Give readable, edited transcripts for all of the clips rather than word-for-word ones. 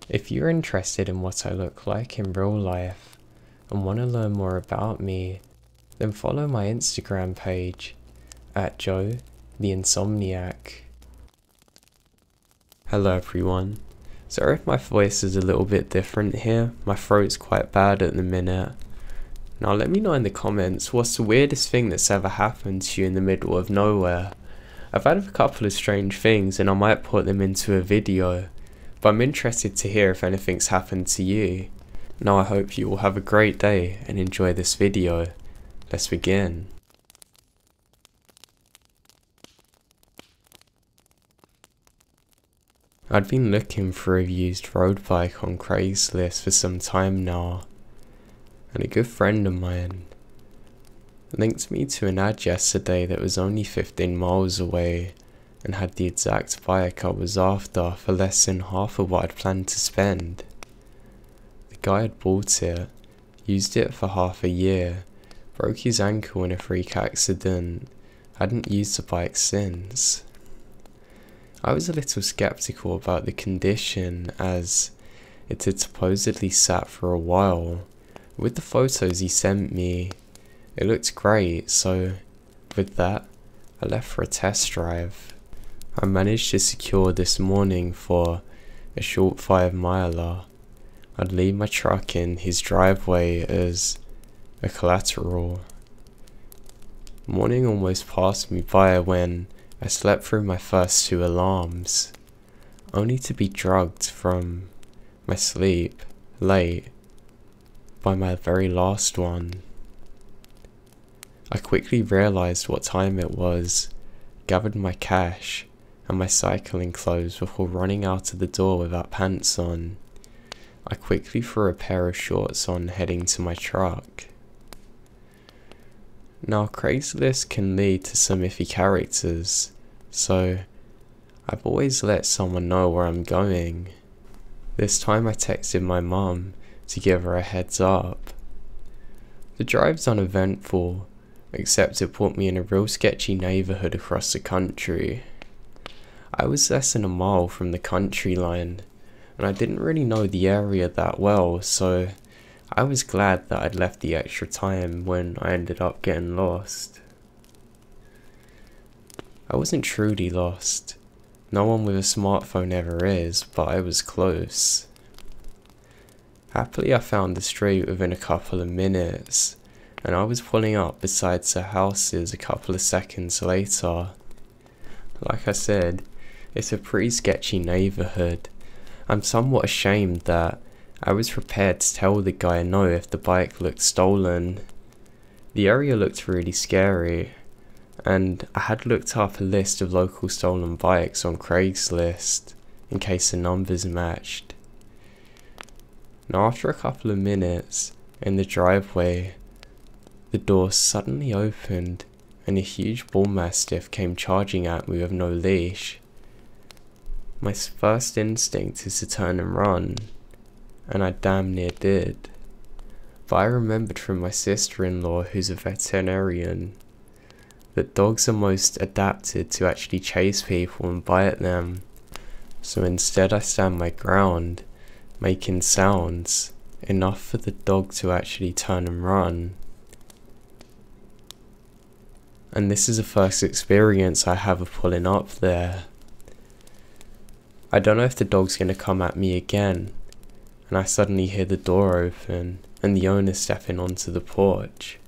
If you're interested in what I look like in real life and want to learn more about me, then follow my Instagram page at Joe the Insomniac. Hello everyone. Sorry if my voice is a little bit different here, my throat's quite bad at the minute. Now let me know in the comments what's the weirdest thing that's ever happened to you in the middle of nowhere. I've had a couple of strange things and I might put them into a video, but I'm interested to hear if anything's happened to you. Now I hope you all have a great day and enjoy this video. Let's begin. I'd been looking for a used road bike on Craigslist for some time now, and a good friend of mine linked me to an ad yesterday that was only 15 miles away and had the exact bike I was after for less than half of what I'd planned to spend. The guy had bought it, used it for half a year, broke his ankle in a freak accident, hadn't used the bike since. I was a little skeptical about the condition as it had supposedly sat for a while. With the photos he sent me, it looked great, so with that, I left for a test drive. I managed to secure this morning for a short 5-miler. I'd leave my truck in his driveway as a collateral. Morning almost passed me by when I slept through my first 2 alarms, only to be drugged from my sleep late by my very last one. I quickly realised what time it was, gathered my cash and my cycling clothes before running out of the door without pants on. I quickly threw a pair of shorts on heading to my truck. Now Craigslist can lead to some iffy characters, so I've always let someone know where I'm going. This time I texted my mum to give her a heads up. The drive's uneventful, except it put me in a real sketchy neighbourhood across the country. I was less than a mile from the country line, and I didn't really know the area that well, so I was glad that I'd left the extra time when I ended up getting lost. I wasn't truly lost. No one with a smartphone ever is, but I was close. Happily I found the street within a couple of minutes, and I was pulling up beside the houses a couple of seconds later. Like I said, it's a pretty sketchy neighbourhood. I'm somewhat ashamed that I was prepared to tell the guy no if the bike looked stolen. The area looked really scary, and I had looked up a list of local stolen bikes on Craigslist in case the numbers matched. Now after a couple of minutes in the driveway, the door suddenly opened and a huge bull mastiff came charging at me with no leash. My first instinct is to turn and run, and I damn near did. But I remembered from my sister-in-law, who's a veterinarian, that dogs are most adapted to actually chase people and bite them. So instead I stand my ground, making sounds, enough for the dog to actually turn and run. And this is the first experience I have of pulling up there. I don't know if the dog's gonna come at me again, and I suddenly hear the door open and the owner stepping onto the porch.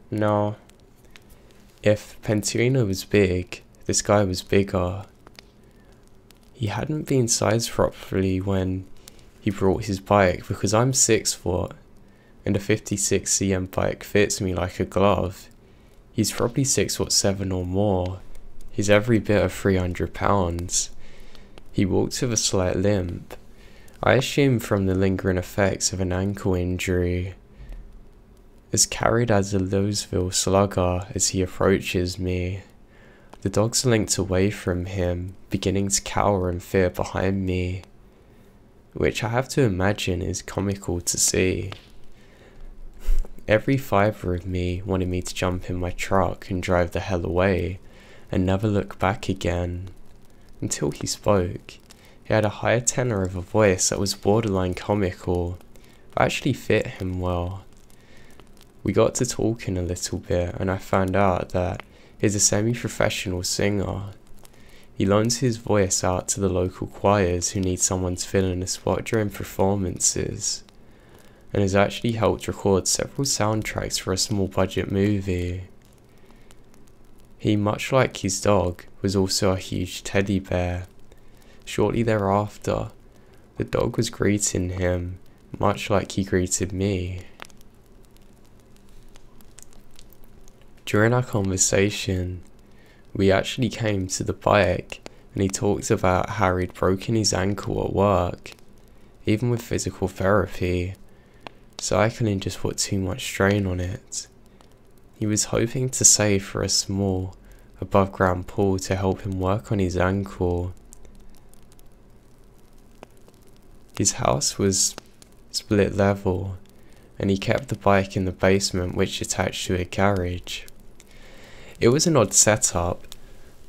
Now, if Pateron was big, this guy was bigger. He hadn't been sized properly when he brought his bike, because I'm 6 foot and a 56cm bike fits me like a glove. He's probably 6'7" or more. He's every bit of 300 pounds. He walks with a slight limp. I assume from the lingering effects of an ankle injury. As carried as a Louisville slugger as he approaches me. The dog's linked away from him, beginning to cower in fear behind me, which I have to imagine is comical to see. Every fibre of me wanted me to jump in my truck and drive the hell away, and never look back again, until he spoke, He had a higher tenor of a voice that was borderline comical, but actually fit him well. We got to talking a little bit, and I found out that he's a semi-professional singer. He loans his voice out to the local choirs who need someone to fill in a spot during performances, and has actually helped record several soundtracks for a small budget movie. He, much like his dog, was also a huge teddy bear. Shortly thereafter, the dog was greeting him, much like he greeted me. During our conversation, we actually came to the bike, and he talked about how he'd broken his ankle at work, even with physical therapy. Cycling just put too much strain on it. He was hoping to save for a small, above ground pool to help him work on his ankle. His house was split level, and he kept the bike in the basement, which attached to a garage. It was an odd setup,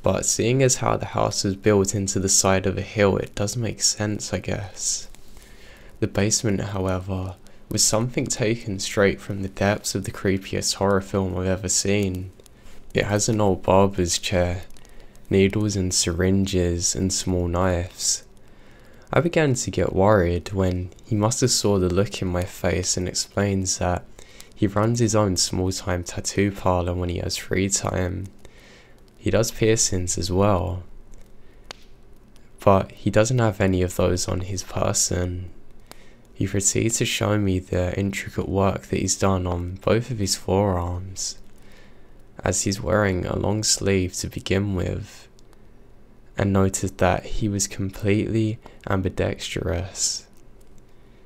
but seeing as how the house was built into the side of a hill, it does make sense, I guess. The basement, however, was something taken straight from the depths of the creepiest horror film I've ever seen. It has an old barber's chair, needles and syringes and small knives. I began to get worried when he must have saw the look in my face and explains that he runs his own small-time tattoo parlor when he has free time. He does piercings as well, but he doesn't have any of those on his person. He proceeds to show me the intricate work that he's done on both of his forearms, as he's wearing a long sleeve to begin with, and noted that he was completely ambidextrous.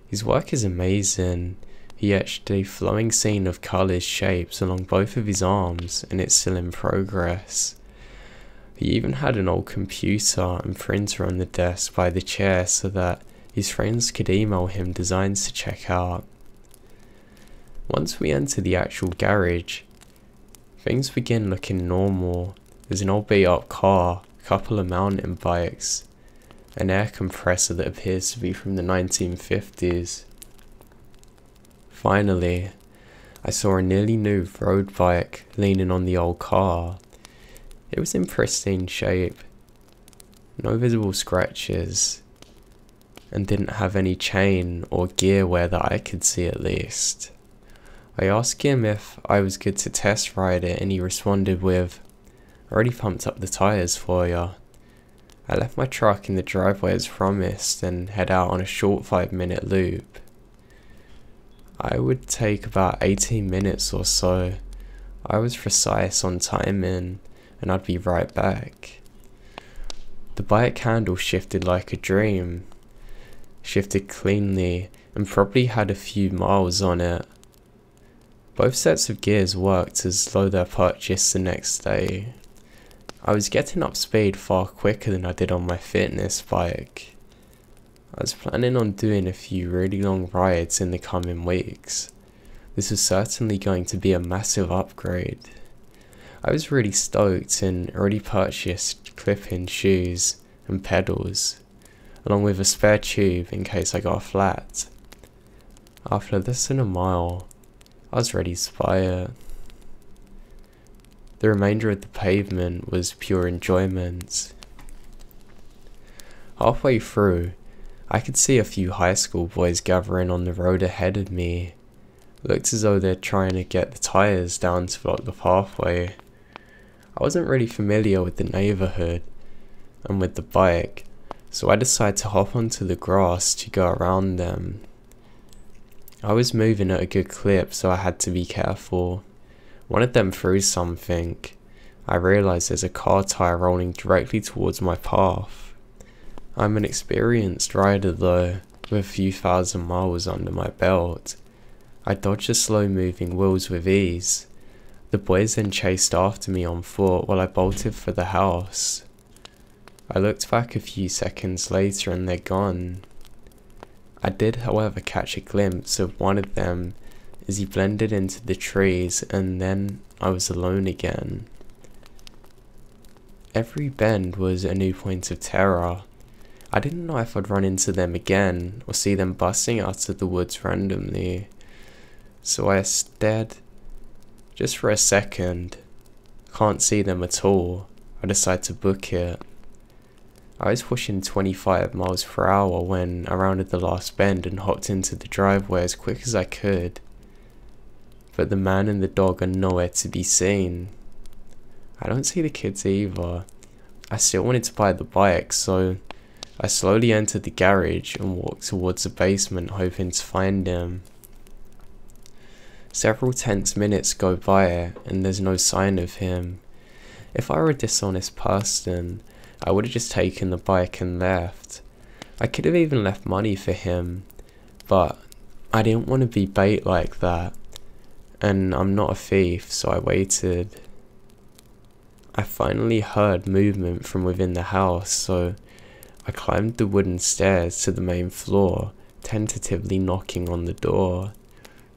His work is amazing. He etched a flowing scene of colours, shapes along both of his arms, and it's still in progress. He even had an old computer and printer on the desk by the chair so that his friends could email him designs to check out. Once we enter the actual garage, things begin looking normal. There's an old beat up car, a couple of mountain bikes, an air compressor that appears to be from the 1950s. Finally, I saw a nearly new road bike leaning on the old car. It was in pristine shape, no visible scratches, and didn't have any chain or gear wear that I could see at least. I asked him if I was good to test ride it, and he responded with, "I already pumped up the tyres for ya." I left my truck in the driveway as promised and head out on a short 5-minute loop. I would take about 18 minutes or so. I was precise on timing, and I'd be right back. The bike handle shifted like a dream. Shifted cleanly, and probably had a few miles on it. Both sets of gears worked as though they're purchased the next day. I was getting up speed far quicker than I did on my fitness bike. I was planning on doing a few really long rides in the coming weeks. This was certainly going to be a massive upgrade. I was really stoked and already purchased clip-in shoes and pedals, along with a spare tube in case I got a flat. After less than a mile, I was ready to buy it. The remainder of the pavement was pure enjoyment. Halfway through, I could see a few high school boys gathering on the road ahead of me. It looked as though they're trying to get the tyres down to block the pathway. I wasn't really familiar with the neighbourhood and with the bike, so I decided to hop onto the grass to go around them. I was moving at a good clip, so I had to be careful. One of them threw something. I realised there's a car tyre rolling directly towards my path. I'm an experienced rider though, with a few thousand miles under my belt. I dodged the slow moving wheels with ease. The boys then chased after me on foot while I bolted for the house. I looked back a few seconds later and they're gone. I did however catch a glimpse of one of them as he blended into the trees, and then I was alone again. Every bend was a new point of terror. I didn't know if I'd run into them again or see them busting out of the woods randomly, so I stared just for a second. Can't see them at all. I decide to book it. I was pushing 25 miles per hour when I rounded the last bend and hopped into the driveway as quick as I could. But the man and the dog are nowhere to be seen. I don't see the kids either. I still wanted to buy the bike, so I slowly entered the garage and walked towards the basement hoping to find him. Several tense minutes go by and there's no sign of him. If I were a dishonest person, I would have just taken the bike and left. I could have even left money for him, but I didn't want to be bait like that, and I'm not a thief, so I waited. I finally heard movement from within the house, so I climbed the wooden stairs to the main floor, tentatively knocking on the door.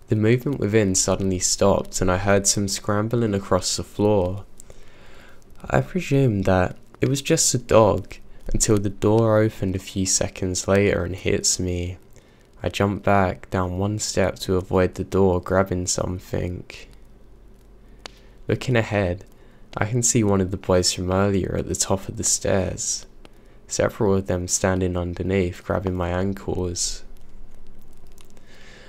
The movement within suddenly stopped and I heard some scrambling across the floor. I presumed that it was just a dog until the door opened a few seconds later and hits me. I jumped back down one step to avoid the door grabbing something. Looking ahead, I can see one of the boys from earlier at the top of the stairs. Several of them standing underneath, grabbing my ankles.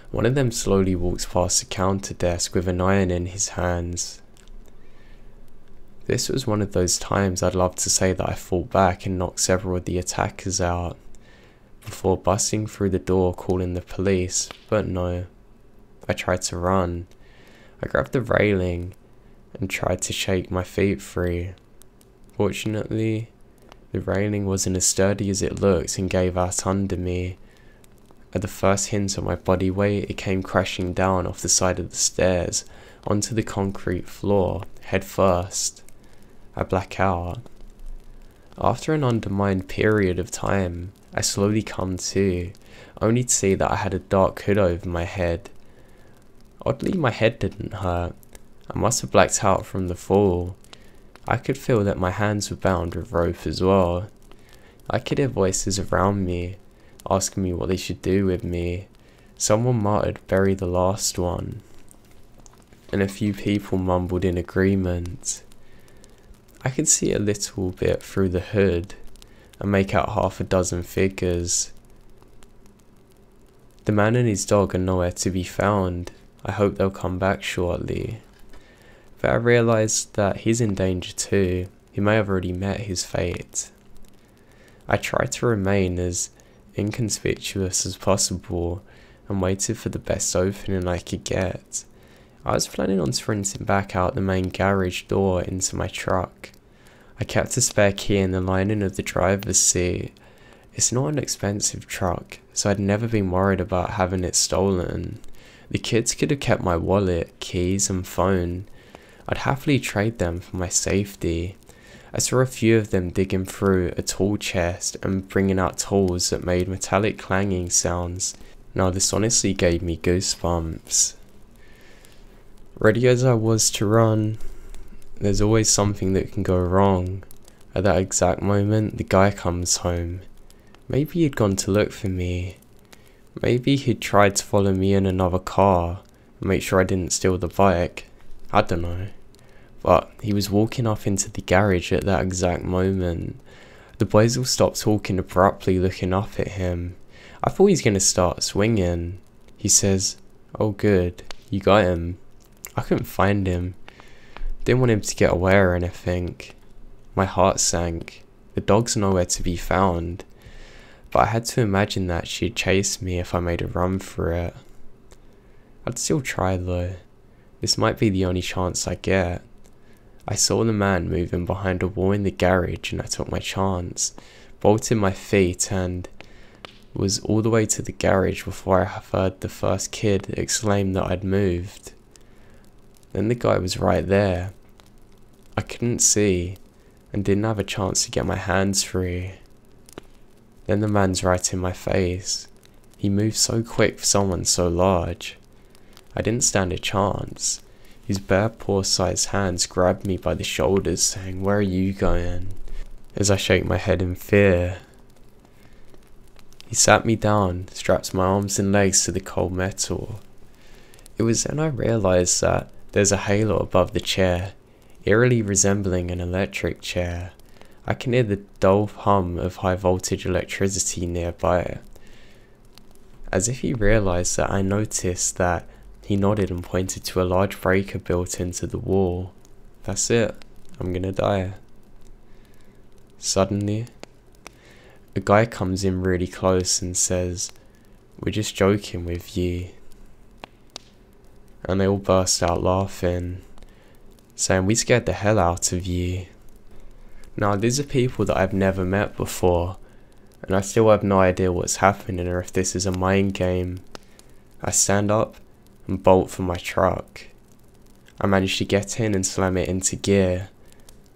One of them slowly walks past the counter desk with an iron in his hands. This was one of those times I'd love to say that I fought back and knocked several of the attackers out, before busting through the door calling the police, but no. I tried to run. I grabbed the railing and tried to shake my feet free. Fortunately, the railing wasn't as sturdy as it looked and gave out under me. At the first hint of my body weight, it came crashing down off the side of the stairs onto the concrete floor, head first. I black out. After an undermined period of time, I slowly come to, only to see that I had a dark hood over my head. Oddly, my head didn't hurt. I must have blacked out from the fall. I could feel that my hands were bound with rope as well. I could hear voices around me, asking me what they should do with me. Someone muttered, "Bury the last one," and a few people mumbled in agreement. I could see a little bit through the hood and make out half a dozen figures. The man and his dog are nowhere to be found. I hope they'll come back shortly. But I realised that he's in danger too. He may have already met his fate. I tried to remain as inconspicuous as possible and waited for the best opening I could get. I was planning on sprinting back out the main garage door into my truck. I kept a spare key in the lining of the driver's seat. It's not an expensive truck, so I'd never been worried about having it stolen. The kids could have kept my wallet, keys and phone. I'd happily trade them for my safety. I saw a few of them digging through a tool chest and bringing out tools that made metallic clanging sounds. Now this honestly gave me goosebumps. Ready as I was to run, there's always something that can go wrong. At that exact moment, the guy comes home. Maybe he'd gone to look for me. Maybe he'd tried to follow me in another car and make sure I didn't steal the bike. I don't know. But he was walking off into the garage at that exact moment. The boys all stopped talking abruptly, looking up at him. I thought he was going to start swinging. He says, "Oh good, you got him." I couldn't find him. Didn't want him to get away or anything. My heart sank. The dog's nowhere to be found. But I had to imagine that she'd chase me if I made a run for it. I'd still try though. This might be the only chance I get. I saw the man moving behind a wall in the garage and I took my chance, bolted my feet and was all the way to the garage before I heard the first kid exclaim that I'd moved. Then the guy was right there. I couldn't see and didn't have a chance to get my hands free. Then the man's right in my face. He moved so quick for someone so large. I didn't stand a chance. His bare paw-sized hands grabbed me by the shoulders saying, "Where are you going?" as I shake my head in fear. He sat me down, strapped my arms and legs to the cold metal. It was then I realised that there's a halo above the chair, eerily resembling an electric chair. I can hear the dull hum of high voltage electricity nearby. As if he realised that I noticed that, he nodded and pointed to a large breaker built into the wall. That's it, I'm gonna die. Suddenly, a guy comes in really close and says, "We're just joking with you." And they all burst out laughing, saying, "We scared the hell out of you." Now, these are people that I've never met before, and I still have no idea what's happening or if this is a mind game. I stand up and bolt for my truck. I managed to get in and slam it into gear.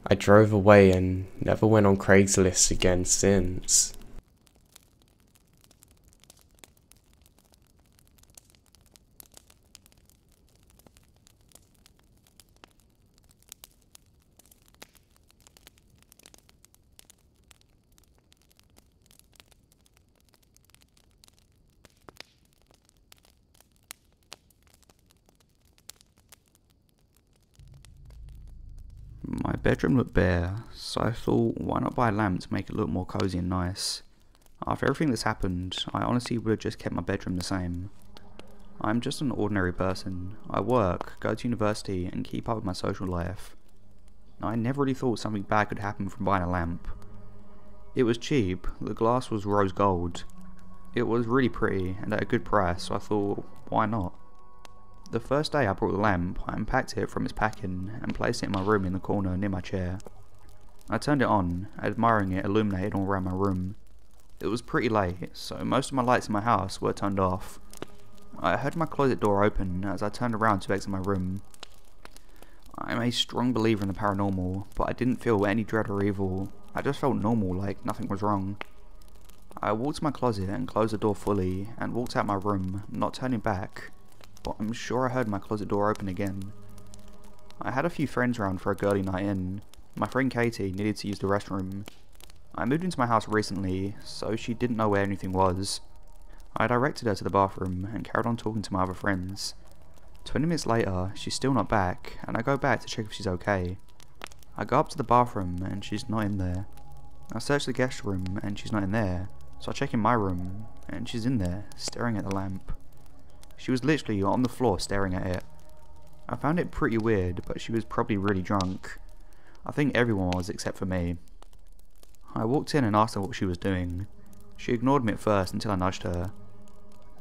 I drove away and never went on Craigslist again since. My bedroom looked bare, so I thought, why not buy a lamp to make it look more cozy and nice? After everything that's happened, I honestly would have just kept my bedroom the same. I'm just an ordinary person. I work, go to university, and keep up with my social life. I never really thought something bad could happen from buying a lamp. It was cheap, the glass was rose gold. It was really pretty and at a good price, so I thought, why not? The first day I brought the lamp, I unpacked it from its packing and placed it in my room in the corner near my chair. I turned it on, admiring it illuminated all around my room. It was pretty late, so most of my lights in my house were turned off. I heard my closet door open as I turned around to exit my room. I'm a strong believer in the paranormal, but I didn't feel any dread or evil. I just felt normal, like nothing was wrong. I walked to my closet and closed the door fully, and walked out my room, not turning back. But I'm sure I heard my closet door open again. I had a few friends around for a girly night in. My friend Katie needed to use the restroom. I moved into my house recently, so she didn't know where anything was. I directed her to the bathroom and carried on talking to my other friends. 20 minutes later, she's still not back, and I go back to check if she's okay. I go up to the bathroom and she's not in there. I search the guest room and she's not in there, so I check in my room and she's in there, staring at the lamp. She was literally on the floor staring at it. I found it pretty weird, but she was probably really drunk. I think everyone was except for me. I walked in and asked her what she was doing. She ignored me at first until I nudged her.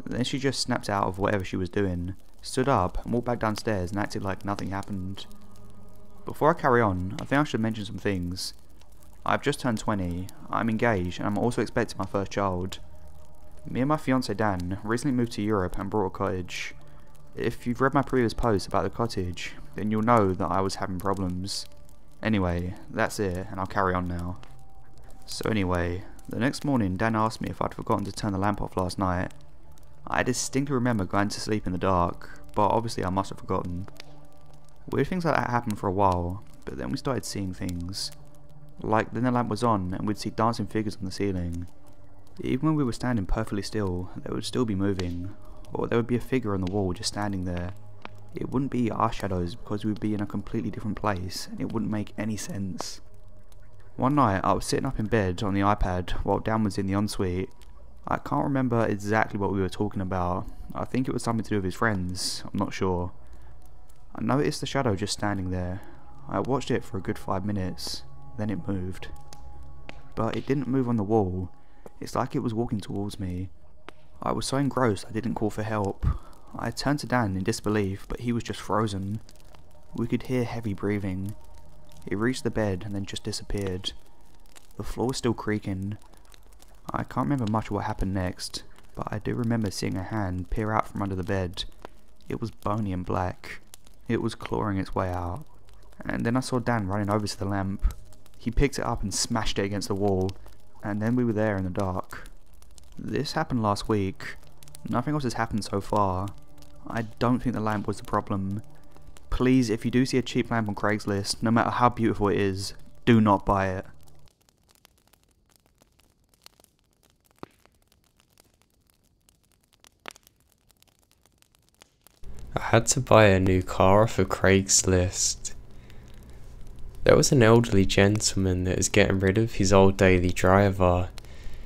Then she just snapped out of whatever she was doing, stood up and walked back downstairs and acted like nothing happened. Before I carry on, I think I should mention some things. I've just turned 20, I'm engaged and I'm also expecting my first child. Me and my fiance Dan recently moved to Europe and bought a cottage. If you've read my previous post about the cottage, then you'll know that I was having problems. Anyway, that's it, and I'll carry on now. So anyway, the next morning Dan asked me if I'd forgotten to turn the lamp off last night. I distinctly remember going to sleep in the dark, but obviously I must have forgotten. Weird things like that happened for a while, but then we started seeing things. Like then the lamp was on and we'd see dancing figures on the ceiling. Even when we were standing perfectly still, they would still be moving, or there would be a figure on the wall just standing there. It wouldn't be our shadows because we would be in a completely different place, and it wouldn't make any sense. One night I was sitting up in bed on the iPad while Dan was in the ensuite. I can't remember exactly what we were talking about. I think it was something to do with his friends, I'm not sure. I noticed the shadow just standing there. I watched it for a good 5 minutes, then it moved. But it didn't move on the wall. It's like it was walking towards me. I was so engrossed I didn't call for help. I turned to Dan in disbelief, but he was just frozen. We could hear heavy breathing. It reached the bed and then just disappeared. The floor was still creaking. I can't remember much of what happened next, but I do remember seeing a hand peer out from under the bed. It was bony and black. It was clawing its way out. And then I saw Dan running over to the lamp. He picked it up and smashed it against the wall, and then we were there in the dark. This happened last week. Nothing else has happened so far. I don't think the lamp was the problem. Please, if you do see a cheap lamp on Craigslist, no matter how beautiful it is, do not buy it. I had to buy a new car off of Craigslist. There was an elderly gentleman that was getting rid of his old daily driver.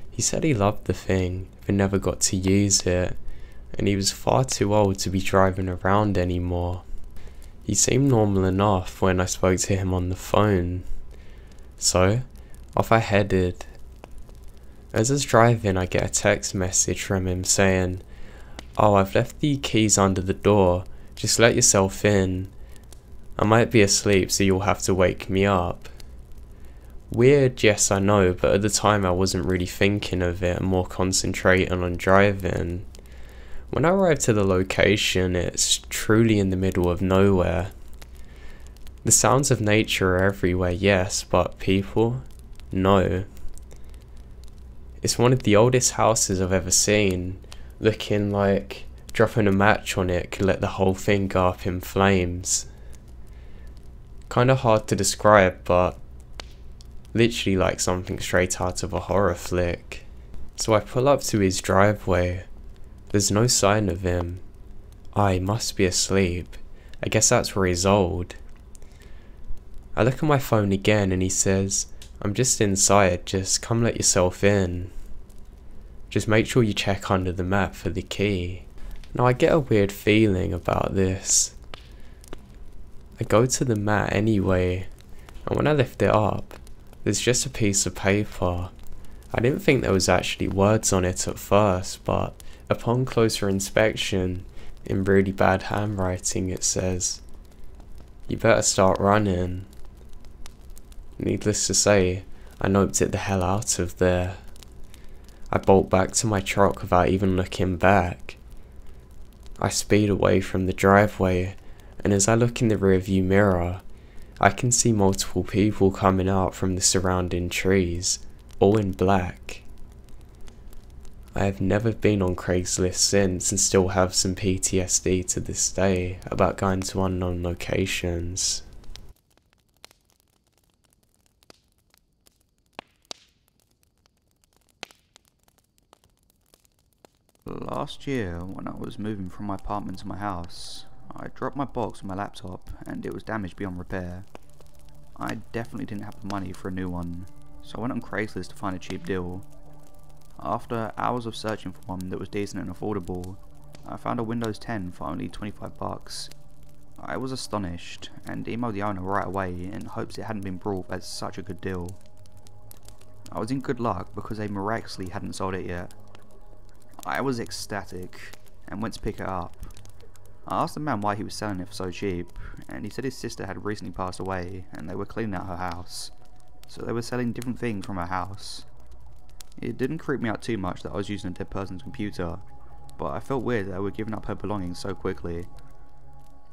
He said he loved the thing, but never got to use it, and he was far too old to be driving around anymore. He seemed normal enough when I spoke to him on the phone. So, off I headed. As I was driving, I get a text message from him saying, "Oh, I've left the keys under the door, just let yourself in. I might be asleep, so you'll have to wake me up." Weird, yes I know, but at the time I wasn't really thinking of it and more concentrating on driving. When I arrived to the location, it's truly in the middle of nowhere. The sounds of nature are everywhere, yes, but people? No. It's one of the oldest houses I've ever seen, looking like dropping a match on it could let the whole thing go up in flames. Kinda hard to describe, but literally like something straight out of a horror flick. So I pull up to his driveway. There's no sign of him. He must be asleep. I guess that's where he's old. I look at my phone again and he says, "I'm just inside, just come let yourself in. Just make sure you check under the mat for the key." Now I get a weird feeling about this. I go to the mat anyway, and when I lift it up, there's just a piece of paper. I didn't think there was actually words on it at first, but upon closer inspection, in really bad handwriting it says, "You better start running." Needless to say, I noped it the hell out of there. I bolt back to my truck without even looking back. I speed away from the driveway, and as I look in the rearview mirror, I can see multiple people coming out from the surrounding trees, all in black. I have never been on Craigslist since and still have some PTSD to this day about going to unknown locations. Last year, when I was moving from my apartment to my house, I dropped my box with my laptop and it was damaged beyond repair. I definitely didn't have the money for a new one, so I went on Craigslist to find a cheap deal. After hours of searching for one that was decent and affordable, I found a Windows 10 for only $25. I was astonished and emailed the owner right away in hopes it hadn't been brought at such a good deal. I was in good luck because they miraculously hadn't sold it yet. I was ecstatic and went to pick it up. I asked the man why he was selling it for so cheap, and he said his sister had recently passed away and they were cleaning out her house, so they were selling different things from her house. It didn't creep me out too much that I was using a dead person's computer, but I felt weird that they were giving up her belongings so quickly.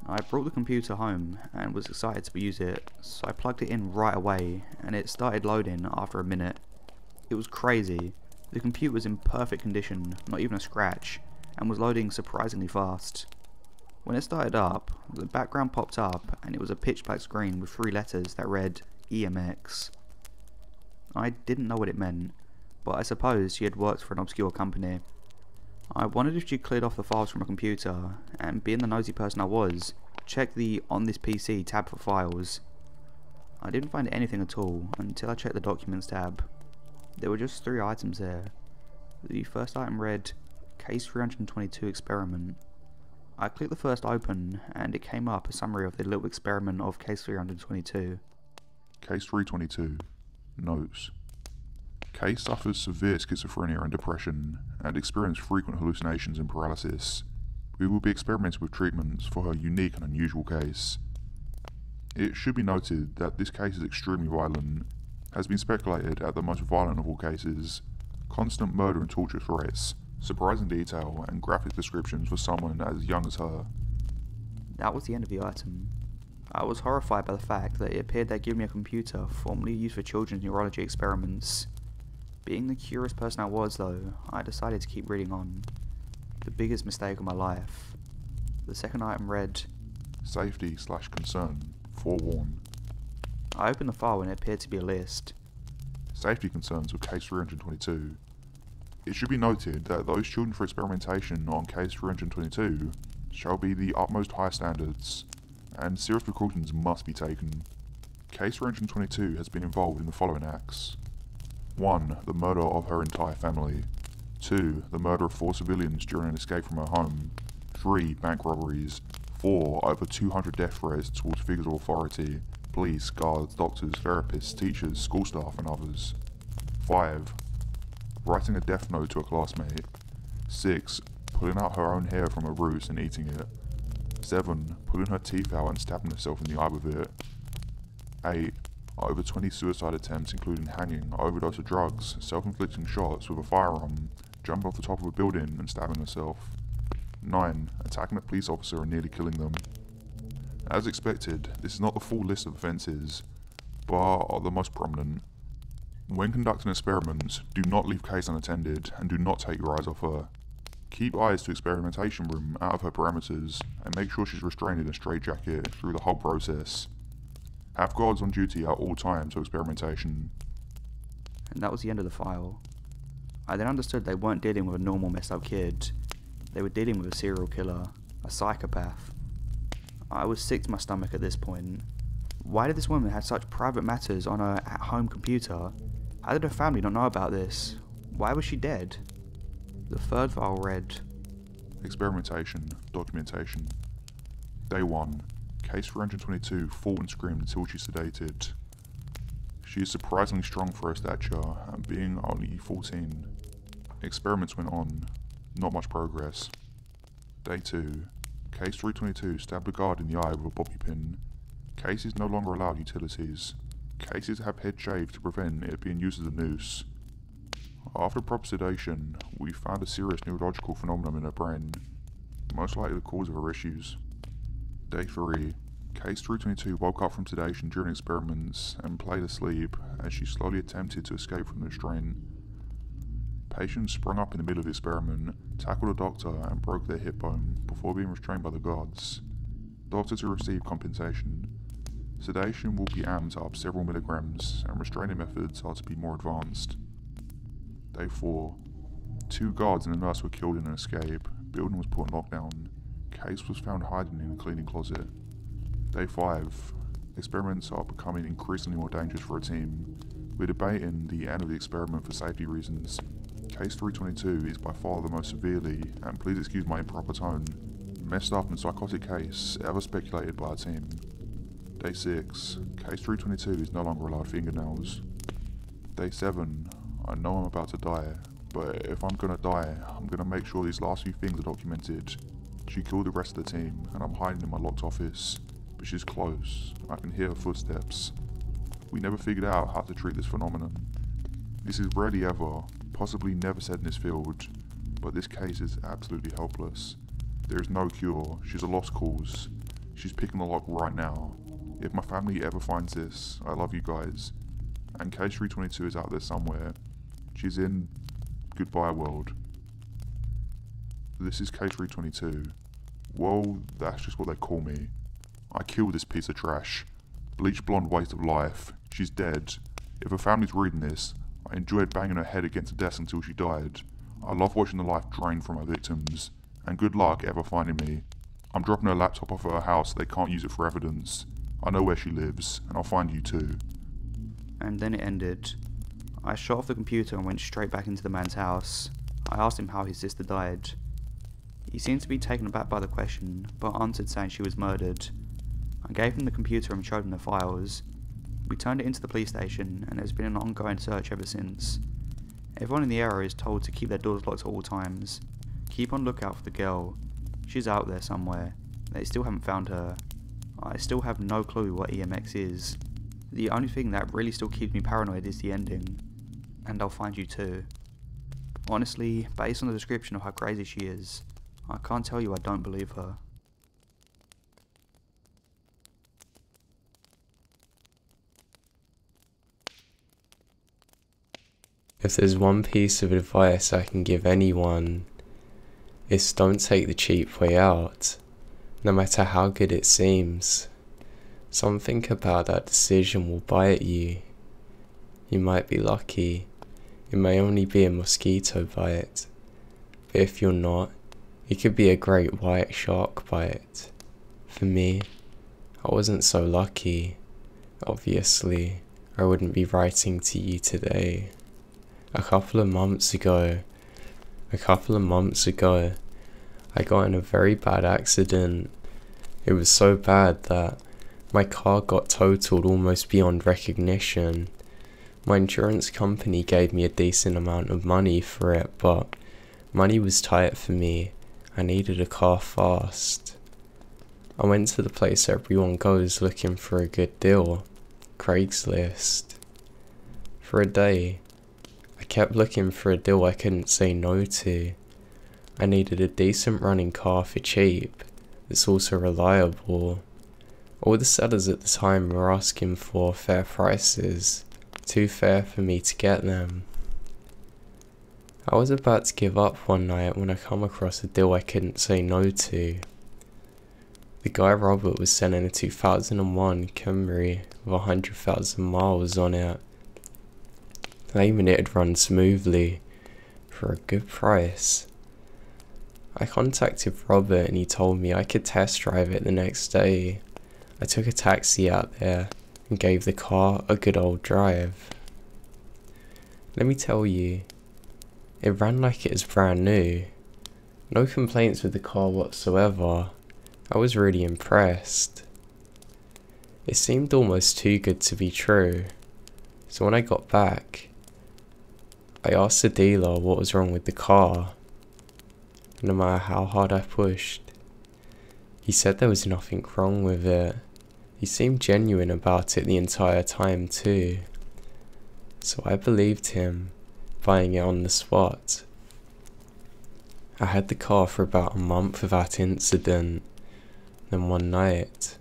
I brought the computer home and was excited to use it, so I plugged it in right away and it started loading after a minute. It was crazy. The computer was in perfect condition, not even a scratch, and was loading surprisingly fast. When it started up, the background popped up and it was a pitch black screen with 3 letters that read EMX. I didn't know what it meant, but I suppose she had worked for an obscure company. I wondered if she cleared off the files from her computer, and being the nosy person I was, checked the On This PC tab for files. I didn't find anything at all until I checked the Documents tab. There were just 3 items there. The first item read, Case 322 Experiment. I clicked the first open, and it came up a summary of the little experiment of Case 322. Case 322. Notes. Case suffers severe schizophrenia and depression, and experiences frequent hallucinations and paralysis. We will be experimenting with treatments for her unique and unusual case. It should be noted that this case is extremely violent, has been speculated at the most violent of all cases, constant murder and torture threats, surprising detail and graphic descriptions for someone as young as her. That was the end of the item. I was horrified by the fact that it appeared they'd given me a computer formerly used for children's neurology experiments. Being the curious person I was though, I decided to keep reading on. The biggest mistake of my life. The second item read, Safety/concern. Forewarn. I opened the file and it appeared to be a list. Safety concerns with Case 322. It should be noted that those children for experimentation on Case 322 shall be the utmost high standards, and serious precautions must be taken. Case 322 has been involved in the following acts. 1. The murder of her entire family. 2. The murder of 4 civilians during an escape from her home. 3. Bank robberies. 4. Over 200 death threats towards figures of authority, police, guards, doctors, therapists, teachers, school staff and others. 5. Writing a death note to a classmate. 6. Pulling out her own hair from her roots and eating it. 7. Pulling her teeth out and stabbing herself in the eye with it. 8. Over 20 suicide attempts including hanging, overdose of drugs, self-inflicting shots with a firearm, jumping off the top of a building and stabbing herself. 9. Attacking a police officer and nearly killing them. As expected, this is not the full list of offences, but are the most prominent. When conducting experiments, do not leave Case unattended and do not take your eyes off her. Keep eyes to experimentation room out of her parameters and make sure she's restrained in a straitjacket through the whole process. Have guards on duty at all times for experimentation. And that was the end of the file. I then understood they weren't dealing with a normal messed up kid. They were dealing with a serial killer, a psychopath. I was sick to my stomach at this point. Why did this woman have such private matters on her at-home computer? How did her family not know about this? Why was she dead? The third file read, Experimentation, documentation. Day 1. Case 322 fought and screamed until she sedated. She is surprisingly strong for her stature, and being only 14. Experiments went on, not much progress. Day 2. Case 322 stabbed a guard in the eye with a bobby pin. Case is no longer allowed utilities. Cases have head shaved to prevent it being used as a noose. After proper sedation, we found a serious neurological phenomenon in her brain, most likely the cause of her issues. Day 3. Case 322 woke up from sedation during experiments and played asleep as she slowly attempted to escape from the strain. Patients sprung up in the middle of the experiment, tackled a doctor and broke their hip bone before being restrained by the guards. Doctors who received compensation. Sedation will be amped up several milligrams and restraining methods are to be more advanced. Day 4. 2 guards and a nurse were killed in an escape. Building was put on lockdown. Case was found hiding in a cleaning closet. Day 5. Experiments are becoming increasingly more dangerous for a team. We're debating the end of the experiment for safety reasons. Case 322 is by far the most severely, and please excuse my improper tone, messed up and psychotic case ever speculated by our team. Day 6. Case 322 is no longer allowed fingernails. Day 7. I know I'm about to die, but if I'm gonna die, I'm gonna make sure these last few things are documented. She killed the rest of the team, and I'm hiding in my locked office, but she's close. I can hear her footsteps. We never figured out how to treat this phenomenon. This is rarely ever, possibly never said in this field, but this case is absolutely helpless. There is no cure. She's a lost cause. She's picking the lock right now. If my family ever finds this, I love you guys. And Case 322 is out there somewhere. She's in Goodbye World. This is Case 322. Well, that's just what they call me. I killed this piece of trash. Bleach blonde waste of life. She's dead. If her family's reading this, I enjoyed banging her head against the desk until she died. I love watching the life drain from her victims. And good luck ever finding me. I'm dropping her laptop off at her house so they can't use it for evidence. I know where she lives, and I'll find you too. and then it ended. I shut off the computer and went straight back into the man's house. I asked him how his sister died. He seemed to be taken aback by the question, but answered saying she was murdered. I gave him the computer and showed him the files. We turned it into the police station, and there's been an ongoing search ever since. Everyone in the area is told to keep their doors locked at all times. Keep on lookout for the girl. She's out there somewhere. They still haven't found her. I still have no clue what EMX is. The only thing that really still keeps me paranoid is the ending. And I'll find you too. Honestly, based on the description of how crazy she is, I can't tell you I don't believe her. If there's one piece of advice I can give anyone, it's don't take the cheap way out, no matter how good it seems. Something about that decision will bite you. You might be lucky, it may only be a mosquito bite, but if you're not, It could be a great white shark bite. For me, I wasn't so lucky. Obviously, I wouldn't be writing to you today. A couple of months ago, I got in a very bad accident. It was so bad that my car got totaled almost beyond recognition. My insurance company gave me a decent amount of money for it, but money was tight for me. I needed a car fast. I went to the place everyone goes looking for a good deal, Craigslist. For a day, I kept looking for a deal I couldn't say no to. I needed a decent running car for cheap, that's also reliable. All the sellers at the time were asking for fair prices, too fair for me to get them. I was about to give up one night when I come across a deal I couldn't say no to. The guy Robert was selling a 2001 Camry with 100,000 miles on it, claiming it'd run smoothly for a good price. I contacted Robert and he told me I could test drive it the next day. I took a taxi out there and gave the car a good old drive. Let me tell you, it ran like it was brand new. No complaints with the car whatsoever. I was really impressed. It seemed almost too good to be true. So when I got back, I asked the dealer what was wrong with the car. No matter how hard I pushed, he said there was nothing wrong with it. He seemed genuine about it the entire time too. So I believed him, buying it on the spot. I had the car for about a month without incident. Then one night,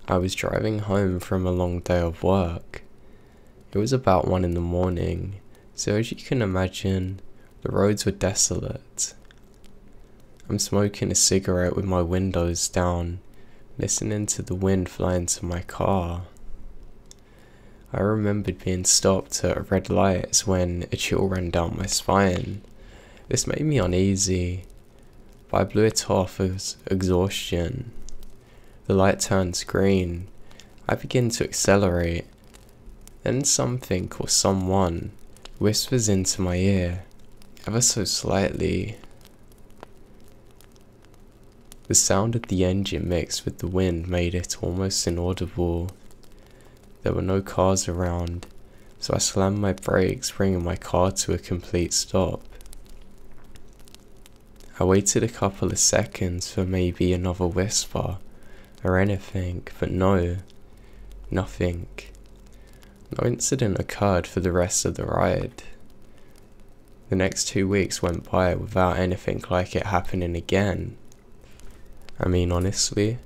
I was driving home from a long day of work. It was about 1 in the morning, so as you can imagine, the roads were desolate. I'm smoking a cigarette with my windows down, listening to the wind fly into my car. I remembered being stopped at red lights when a chill ran down my spine. This made me uneasy, but I blew it off as exhaustion. The light turns green. I begin to accelerate. Then something or someone whispers into my ear, ever so slightly. The sound of the engine mixed with the wind made it almost inaudible. There were no cars around, so I slammed my brakes, bringing my car to a complete stop. I waited a couple of seconds for maybe another whisper or anything, but no, nothing. No incident occurred for the rest of the ride. The next 2 weeks went by without anything like it happening again. I mean, honestly,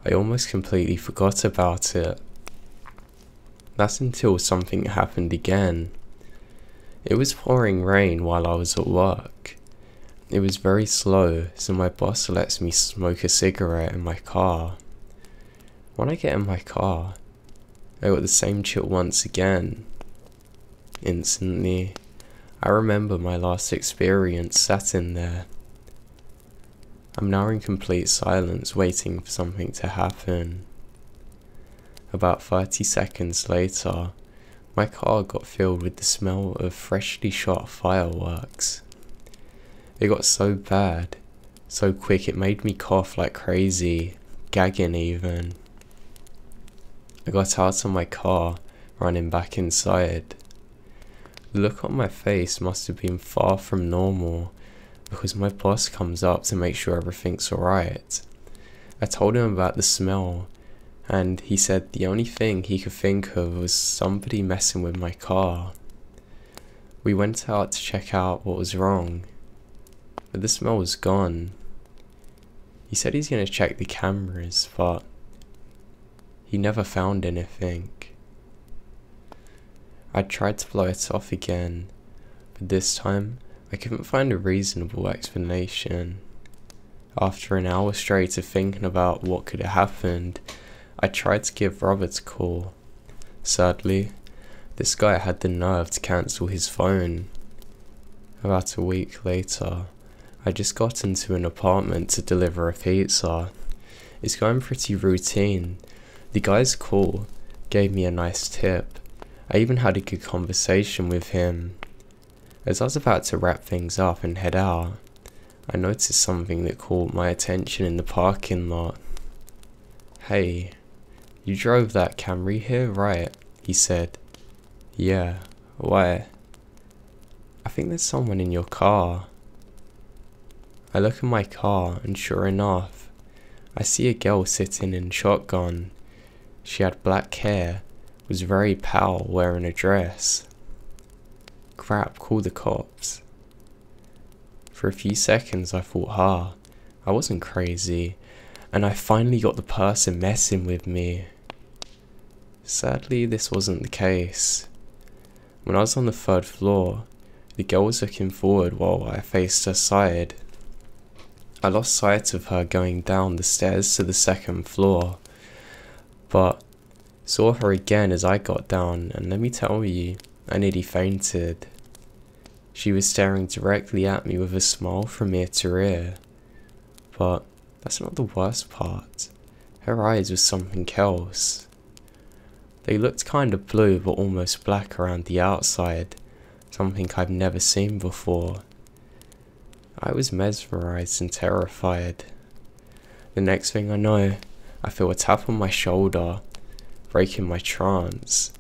I almost completely forgot about it. That's until something happened again. It was pouring rain while I was at work. It was very slow, so my boss lets me smoke a cigarette in my car. When I get in my car, I got the same chill once again. Instantly, I remember my last experience sat in there. I'm now in complete silence, waiting for something to happen. About 30 seconds later, my car got filled with the smell of freshly shot fireworks. It got so bad, so quick it made me cough like crazy, gagging even. I got out of my car, running back inside. The look on my face must have been far from normal, because my boss comes up to make sure everything's alright. I told him about the smell, and he said the only thing he could think of was somebody messing with my car. We went out to check out what was wrong, but the smell was gone. He said he's going to check the cameras, but he never found anything. I tried to blow it off again, but this time I couldn't find a reasonable explanation. After an hour straight of thinking about what could have happened, I tried to give Robert a call. Sadly, this guy had the nerve to cancel his phone. About a week later, I just got into an apartment to deliver a pizza. It's going pretty routine. The guy's cool, gave me a nice tip. I even had a good conversation with him. As I was about to wrap things up and head out, I noticed something that caught my attention in the parking lot. "Hey, you drove that Camry here, right?" he said. "Yeah, why?" "I think there's someone in your car." I look at my car and sure enough, I see a girl sitting in shotgun. She had black hair, was very pale, wearing a dress. Crap, call the cops. For a few seconds I thought, I wasn't crazy, and I finally got the person messing with me. Sadly, this wasn't the case. When I was on the 3rd floor, the girl was looking forward while I faced her side. I lost sight of her going down the stairs to the 2nd floor, but saw her again as I got down, and let me tell you, I nearly fainted. She was staring directly at me with a smile from ear to ear. But that's not the worst part. Her eyes were something else. They looked kind of blue but almost black around the outside, something I've never seen before. I was mesmerized and terrified. The next thing I know, I feel a tap on my shoulder, breaking my trance.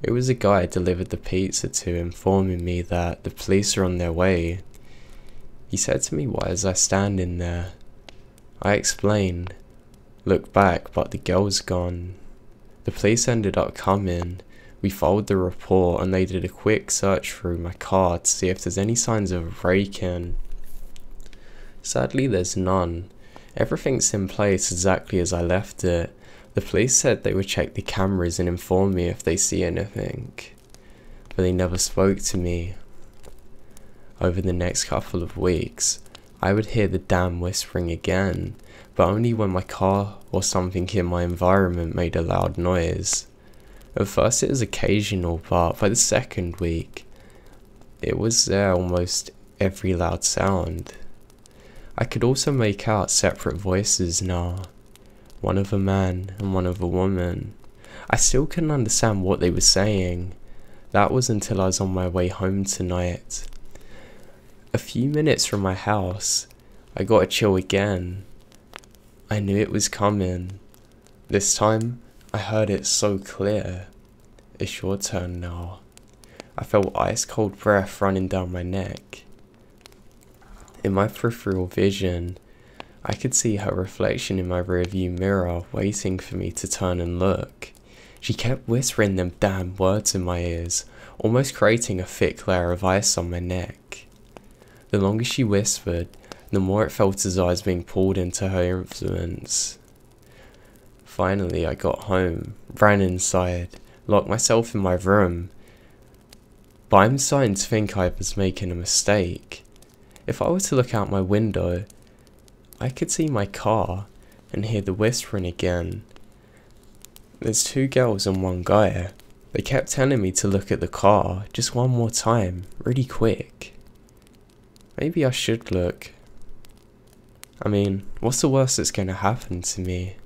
It was a guy I delivered the pizza to, informing me that the police are on their way. He said to me, "Why was I standing there?" I explained, looked back, but the girl's gone. The police ended up coming. We filed the report and they did a quick search through my car to see if there's any signs of a break-in. Sadly, there's none. Everything's in place exactly as I left it. The police said they would check the cameras and inform me if they see anything, but they never spoke to me. Over the next couple of weeks, I would hear the damn whispering again, but only when my car or something in my environment made a loud noise. At first it was occasional, but by the 2nd week, it was there almost every loud sound. I could also make out separate voices now. One of a man and one of a woman. I still couldn't understand what they were saying. That was until I was on my way home tonight. A few minutes from my house, I got a chill again. I knew it was coming. This time, I heard it so clear. It's your turn now. I felt ice cold breath running down my neck. In my peripheral vision, I could see her reflection in my rearview mirror waiting for me to turn and look. She kept whispering them damn words in my ears, almost creating a thick layer of ice on my neck. The longer she whispered, the more it felt as though I was being pulled into her influence. Finally, I got home, ran inside, locked myself in my room. But I'm starting to think I was making a mistake. If I were to look out my window, I could see my car and hear the whispering again. There's 2 girls and 1 guy. They kept telling me to look at the car just one more time, really quick. Maybe I should look. I mean, what's the worst that's gonna happen to me?